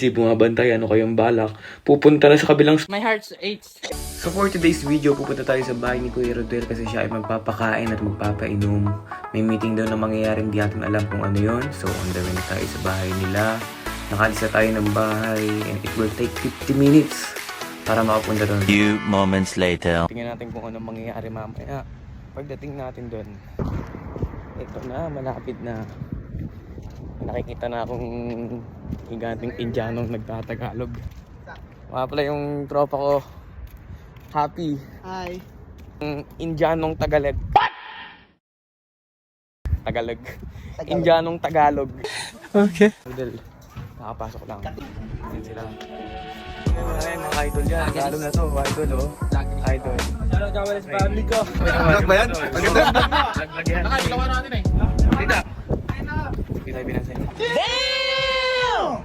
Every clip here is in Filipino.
busy bumabantay, ano kayong balak. Pupunta na sa kabilang... My heart's aches. So for today's video, pupunta tayo sa bahay ni Kuya Rodel kasi siya ay magpapakain at magpapainom. May meeting daw na mangyayari, hindi natin alam kung ano yon. So on the way na tayo sa bahay nila. Nakalisa tayo ng bahay and it will take 50 minutes para makapunta doon. Few moments later. Tingnan natin kung anong mangyayari mamaya. Pagdating natin doon, ito na, malapit na. Nakikita na akong higanting Indianong nagtatagalog. Mga pala yung tropa ko, Happy. Hi. Indianong Tagalog. Tagalog. Indianong Tagalog. Okay. Idol, nakapasok lang. Yan sila. Ayun, mga idol yan. Lalo na to, idol oh. Idol. Hello, Jawales family ko. Vlog ba yan? Maganda. Vlog yan. Nakailawan natin eh. Dita. Hindi tayo binansin. Damn!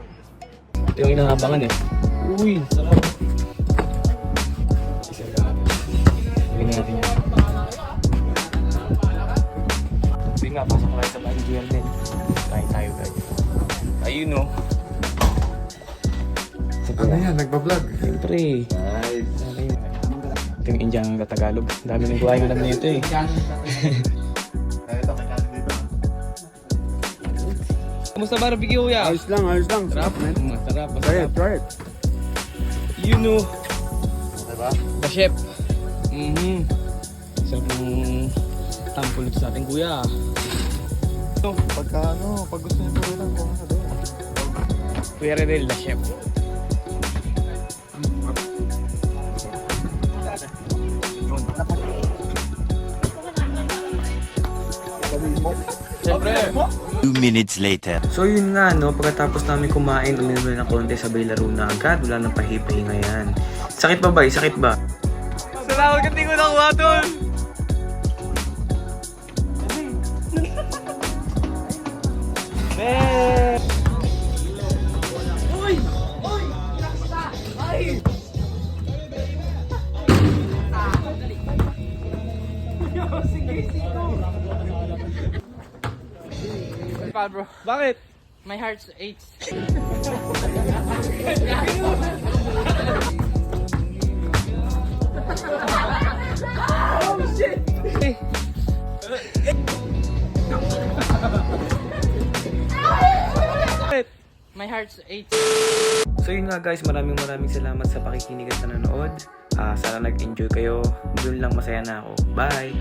Ito yung inaabangan eh. Uy, sarap. Tingnan natin yan. Sige nga, pasok tayo sa bahay GL din. Kain tayo guys. Ayun no. Ano yan? Nagbablog? Siyempre. Nice. Ito yung Indian ng Tagalog. Dami nang kuhain alam nito eh. Ito, kanya dito. Kamusta barbecue kuya? Ayos lang. Sarap. Masarap. Try it, try it. You know. Diba? The chef. Sarap ng tampulot sa ating kuya. Pag gusto niyo tuloy lang, kung ano doon. Kuya Redel, the chef. Siyempre. 2 minutes later. So yun nga no, pagkatapos namin kumain, uminom na ng konti, sabay laro na agad. Wala nang pahipahinga yan. Sakit ba ba? Sakit ba? Salamat ka tingin ako atol! Bro. Bakit? My heart's aches. My heart's aches. So yun nga guys, maraming salamat sa pakikinig at nanonood. Sana nag-enjoy kayo. Doon lang masaya na ako. Bye!